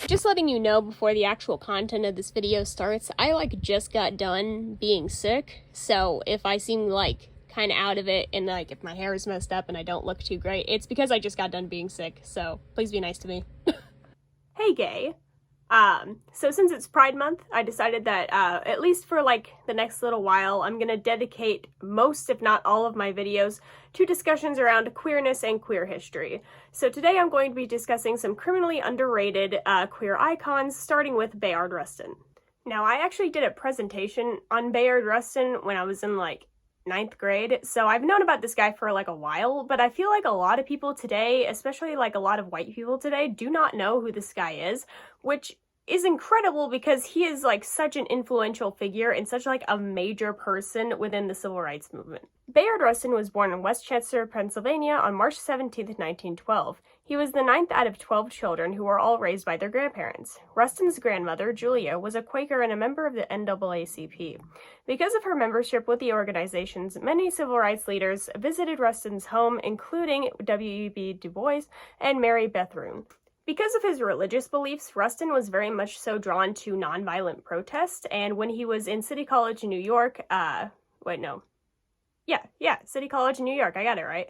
Just letting you know before the actual content of this video starts, I just got done being sick, so if I seem kind of out of it and if my hair is messed up and I don't look too great, it's because I just got done being sick, so please be nice to me. Hey gay. So since it's Pride Month, I decided that, at least for the next little while, I'm gonna dedicate most, if not all of my videos to discussions around queerness and queer history. So today I'm going to be discussing some criminally underrated, queer icons, starting with Bayard Rustin. Now, I actually did a presentation on Bayard Rustin when I was in, 9th grade, so I've known about this guy for a while, but I feel like a lot of people today, especially a lot of white people today, do not know who this guy is, which is incredible because he is such an influential figure and such a major person within the civil rights movement. Bayard Rustin was born in Westchester, Pennsylvania on March 17th, 1912. He was the 9th out of 12 children who were all raised by their grandparents. Rustin's grandmother, Julia, was a Quaker and a member of the NAACP. Because of her membership with the organizations, many civil rights leaders visited Rustin's home, including W.E.B. Du Bois and Mary Bethune. Because of his religious beliefs, Rustin was very much so drawn to nonviolent protest, and when he was in City College in New York, City College in New York, I got it right.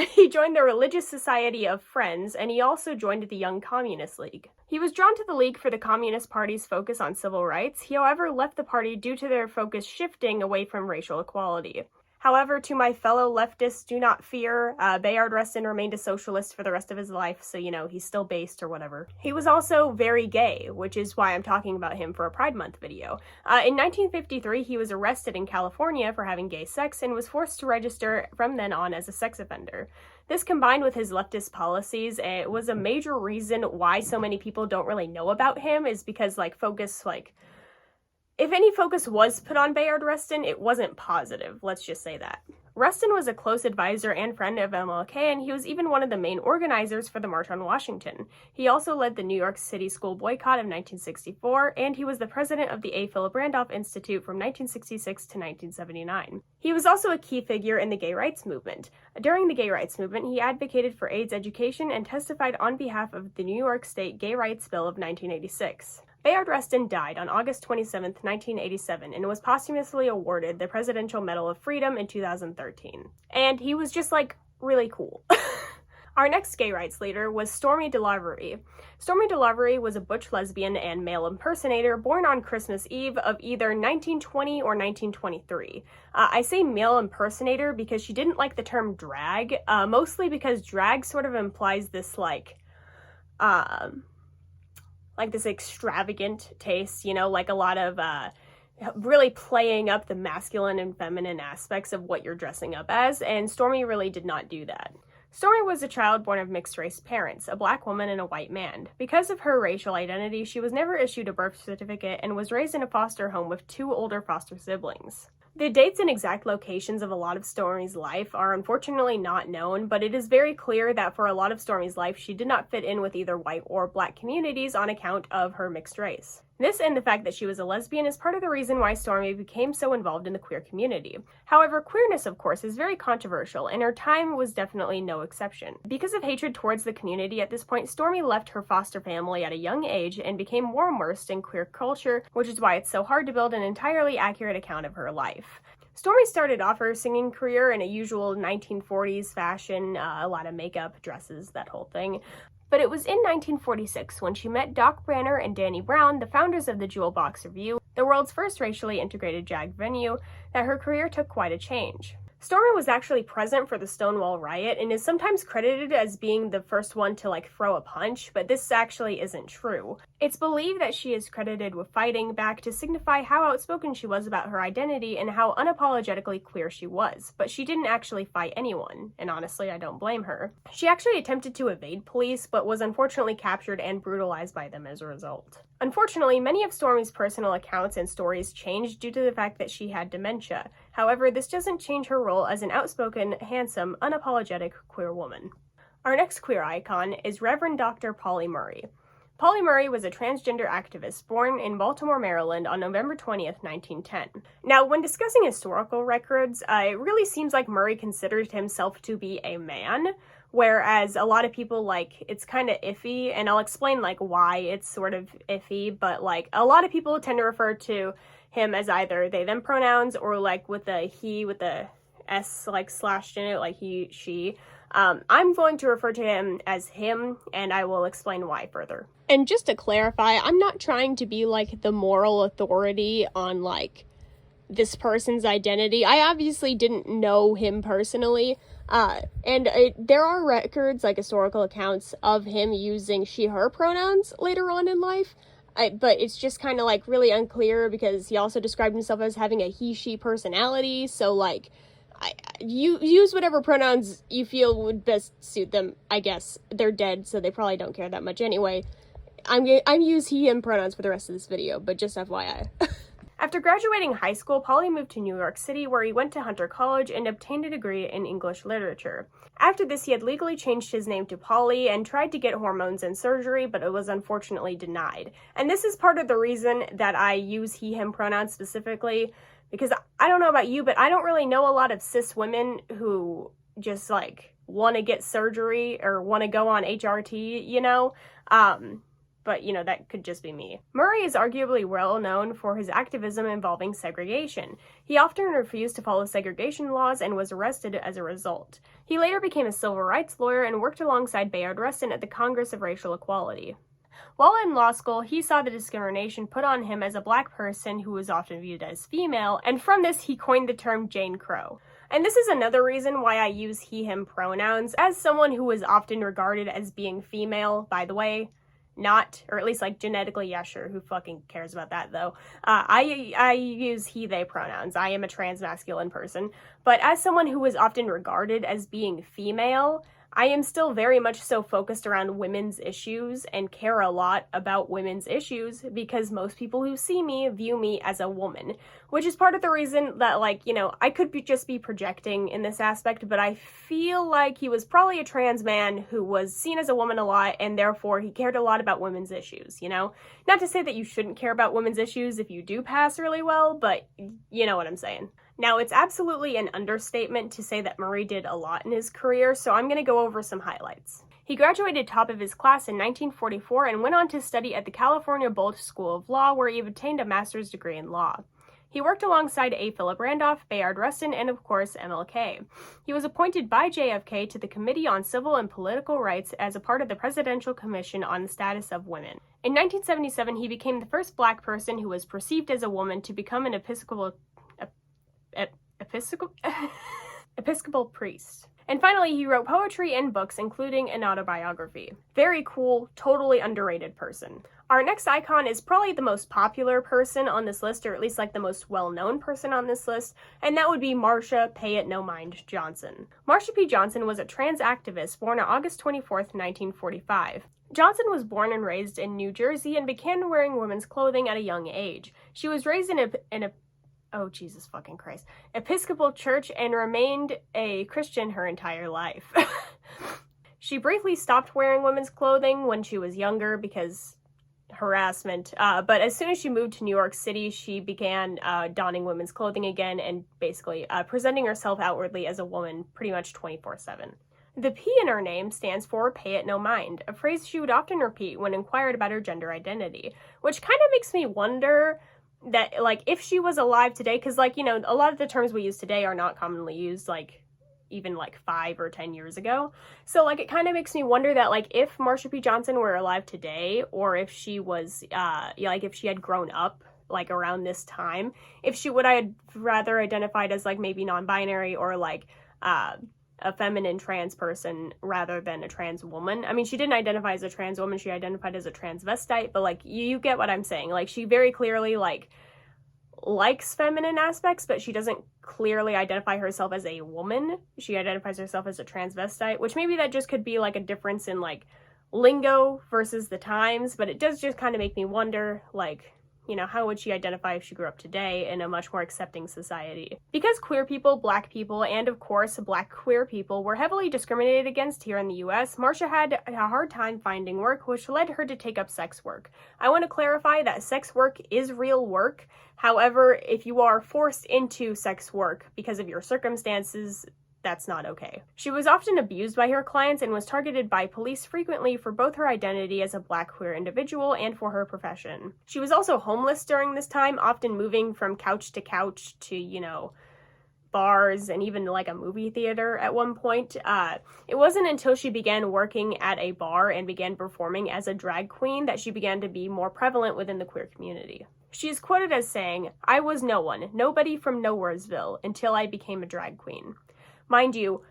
He joined the Religious Society of Friends, and he also joined the Young Communist League. He was drawn to the League for the Communist Party's focus on civil rights. He, however, left the party due to their focus shifting away from racial equality. However, to my fellow leftists, do not fear. Bayard Rustin remained a socialist for the rest of his life, so, he's still based or whatever. He was also very gay, which is why I'm talking about him for a Pride Month video. In 1953, he was arrested in California for having gay sex and was forced to register from then on as a sex offender. This, combined with his leftist policies, it was a major reason why so many people don't really know about him, is because, if any focus was put on Bayard Rustin, it wasn't positive, let's just say that. Rustin was a close advisor and friend of MLK, and he was even one of the main organizers for the March on Washington. He also led the New York City school boycott of 1964, and he was the president of the A. Philip Randolph Institute from 1966 to 1979. He was also a key figure in the gay rights movement. During the gay rights movement, he advocated for AIDS education and testified on behalf of the New York State Gay Rights Bill of 1986. Bayard Rustin died on August 27, 1987, and was posthumously awarded the Presidential Medal of Freedom in 2013. And he was just, really cool. Our next gay rights leader was Strome Delarverie. Strome Delarverie was a butch lesbian and male impersonator born on Christmas Eve of either 1920 or 1923. I say male impersonator because she didn't like the term drag, mostly because drag sort of implies this, this extravagant taste, a lot of really playing up the masculine and feminine aspects of what you're dressing up as, and Strome really did not do that. Strome was a child born of mixed-race parents, a black woman and a white man. Because of her racial identity, she was never issued a birth certificate and was raised in a foster home with 2 older foster siblings. The dates and exact locations of a lot of Strome's life are unfortunately not known, but it is very clear that for a lot of Strome's life, she did not fit in with either white or black communities on account of her mixed race. This and the fact that she was a lesbian is part of the reason why Strome became so involved in the queer community. However, queerness, of course, is very controversial, and her time was definitely no exception. Because of hatred towards the community at this point, Strome left her foster family at a young age and became more immersed in queer culture, which is why it's so hard to build an entirely accurate account of her life. Strome started off her singing career in a usual 1940s fashion, a lot of makeup, dresses, that whole thing. But it was in 1946 when she met Doc Branner and Danny Brown, the founders of the Jewel Box Revue, the world's first racially integrated drag venue, that her career took quite a change. Strome was actually present for the Stonewall riot and is sometimes credited as being the first one to throw a punch, but this actually isn't true. It's believed that she is credited with fighting back to signify how outspoken she was about her identity and how unapologetically queer she was, but she didn't actually fight anyone, and honestly I don't blame her. She actually attempted to evade police, but was unfortunately captured and brutalized by them as a result. Unfortunately, many of Strome's personal accounts and stories changed due to the fact that she had dementia. However, this doesn't change her role as an outspoken, handsome, unapologetic queer woman. Our next queer icon is Reverend Dr. Pauli Murray. Pauli Murray was a transgender activist born in Baltimore, Maryland on November 20th, 1910. Now, when discussing historical records, it really seems like Murray considered himself to be a man, whereas a lot of people, like, it's kind of iffy, and I'll explain, like, why it's sort of iffy, but, like, a lot of people tend to refer to him as either they, them pronouns, or, like, with a he with a S, like, slashed in it, like he, she. I'm going to refer to him as him, and I will explain why further. And just to clarify, I'm not trying to be, like, the moral authority on, like, this person's identity. I obviously didn't know him personally, there are records, like historical accounts, of him using she, her pronouns later on in life, but it's just kind of, like, really unclear, because he also described himself as having a he, she personality, so, like, you use whatever pronouns you feel would best suit them, I guess. They're dead, so they probably don't care that much anyway. I'm use he, him pronouns for the rest of this video, but just FYI. After graduating high school, Pauli moved to New York City, where he went to Hunter College and obtained a degree in English literature. After this, he had legally changed his name to Pauli and tried to get hormones and surgery, but it was unfortunately denied. And this is part of the reason that I use he, him pronouns specifically, because I don't know about you, but I don't really know a lot of cis women who just, like, want to get surgery or want to go on HRT, you know? But, you know, that could just be me. Murray is arguably well known for his activism involving segregation. He often refused to follow segregation laws and was arrested as a result. He later became a civil rights lawyer and worked alongside Bayard Rustin at the Congress of Racial Equality. While in law school, he saw the discrimination put on him as a black person who was often viewed as female, and from this he coined the term Jane Crow. And this is another reason why I use he, him pronouns. As someone who was often regarded as being female, by the way, not, or at least, like, genetically, yeah, sure, who fucking cares about that, though? I use he, they pronouns. I am a transmasculine person. But as someone who was often regarded as being female, I am still very much so focused around women's issues and care a lot about women's issues, because most people who see me view me as a woman, which is part of the reason that, like, you know, I could just be projecting in this aspect, but I feel like he was probably a trans man who was seen as a woman a lot, and therefore he cared a lot about women's issues, you know? Not to say that you shouldn't care about women's issues if you do pass really well, but you know what I'm saying. Now, it's absolutely an understatement to say that Murray did a lot in his career, so I'm going to go over some highlights. He graduated top of his class in 1944 and went on to study at the California Bolt School of Law, where he obtained a master's degree in law. He worked alongside A. Philip Randolph, Bayard Rustin, and of course MLK. He was appointed by JFK to the Committee on Civil and Political Rights as a part of the Presidential Commission on the Status of Women. In 1977, he became the first black person who was perceived as a woman to become an Episcopal priest. And finally, he wrote poetry and books, including an autobiography. Very cool, totally underrated person. Our next icon is probably the most popular person on this list, or at least, like, the most well-known person on this list, and that would be Marsha Pay No Mind Johnson. Marsha P Johnson was a trans activist born on August 24th, 1945. Johnson was born and raised in New Jersey and began wearing women's clothing at a young age. She was raised in a oh, Jesus fucking Christ, Episcopal church and remained a Christian her entire life. She briefly stopped wearing women's clothing when she was younger because harassment, but as soon as she moved to New York City, she began donning women's clothing again and basically presenting herself outwardly as a woman pretty much 24/7. The P in her name stands for Pay It No Mind, a phrase she would often repeat when inquired about her gender identity, which kind of makes me wonder that, like, if she was alive today, because, like, you know, a lot of the terms we use today are not commonly used, like, even, like, 5 or 10 years ago. So, like, it kind of makes me wonder that, like, if Marsha P Johnson were alive today, or if she was, like, if she had grown up, like, around this time, if she would I'd rather identified as, like, maybe non-binary or, like, a feminine trans person rather than a trans woman. I mean, she didn't identify as a trans woman, she identified as a transvestite, but, like, you get what I'm saying. Like, she very clearly, like, likes feminine aspects, but she doesn't clearly identify herself as a woman. She identifies herself as a transvestite, which maybe that just could be, like, a difference in, like, lingo versus the times, but it does just kind of make me wonder, like, you know, how would she identify if she grew up today in a much more accepting society? Because queer people, black people, and of course black queer people were heavily discriminated against here in the US, Marsha had a hard time finding work, which led her to take up sex work. I want to clarify that sex work is real work. However, if you are forced into sex work because of your circumstances, that's not okay. She was often abused by her clients and was targeted by police frequently for both her identity as a Black queer individual and for her profession. She was also homeless during this time, often moving from couch to couch to, bars and even like a movie theater at one point. It wasn't until she began working at a bar and began performing as a drag queen that she began to be more prevalent within the queer community. She is quoted as saying, "I was no one, nobody from Nowheresville, until I became a drag queen." Mind you,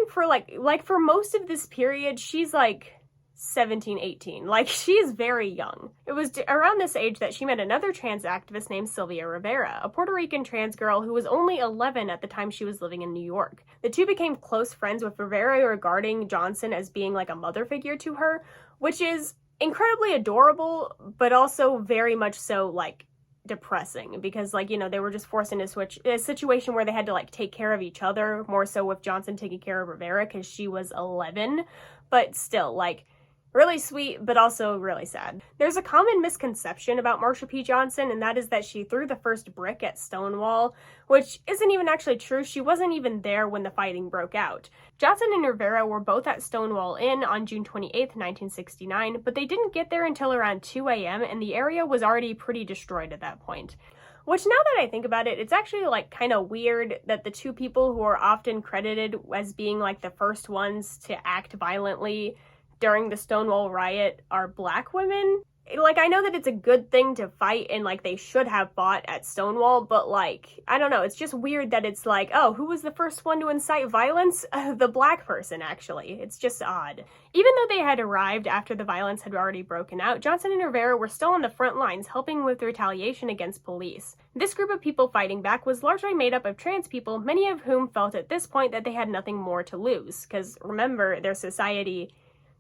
for most of this period, she's like 17, 18. Like, she is very young. It was around this age that she met another trans activist named Sylvia Rivera, a Puerto Rican trans girl who was only 11 at the time she was living in New York. The two became close friends, with Rivera regarding Johnson as being like a mother figure to her, which is incredibly adorable, but also very much so, like, depressing, because they were just forced into a situation where they had to like take care of each other, more so with Johnson taking care of Rivera because she was 11, but still, like, really sweet, but also really sad. There's a common misconception about Marsha P Johnson, and that is that she threw the first brick at Stonewall, which isn't even actually true. She wasn't even there when the fighting broke out. Johnson and Rivera were both at Stonewall Inn on June 28th, 1969, but they didn't get there until around 2 a.m., and the area was already pretty destroyed at that point. Which, now that I think about it, it's actually like kind of weird that the two people who are often credited as being like the first ones to act violently during the Stonewall riot are Black women. Like, I know that it's a good thing to fight and like they should have fought at Stonewall, but like, I don't know, it's just weird that it's like, oh, who was the first one to incite violence? The Black person, actually. It's just odd. Even though they had arrived after the violence had already broken out, Johnson and Rivera were still on the front lines helping with retaliation against police. This group of people fighting back was largely made up of trans people, many of whom felt at this point that they had nothing more to lose, because remember, their society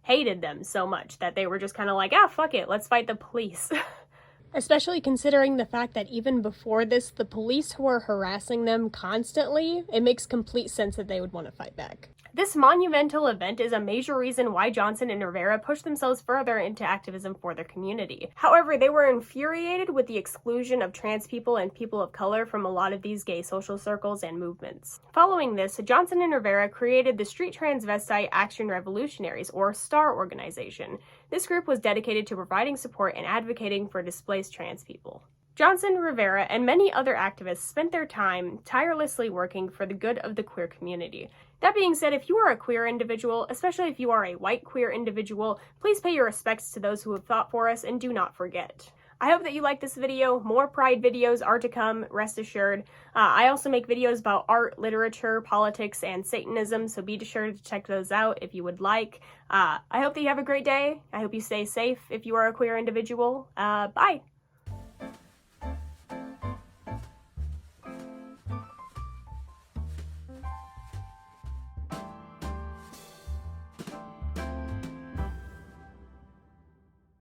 hated them so much that they were just kind of like, fuck it, let's fight the police. Especially considering the fact that even before this, the police were harassing them constantly, it makes complete sense that they would want to fight back. This monumental event is a major reason why Johnson and Rivera pushed themselves further into activism for their community. However, they were infuriated with the exclusion of trans people and people of color from a lot of these gay social circles and movements. Following this, Johnson and Rivera created the Street Transvestite Action Revolutionaries, or STAR organization. This group was dedicated to providing support and advocating for displaced trans people. Johnson, Rivera, and many other activists spent their time tirelessly working for the good of the queer community. That being said, if you are a queer individual, especially if you are a white queer individual, please pay your respects to those who have fought for us and do not forget. I hope that you liked this video. More Pride videos are to come, rest assured. I also make videos about art, literature, politics, and Satanism, so be sure to check those out if you would like. I hope that you have a great day. I hope you stay safe if you are a queer individual. Bye!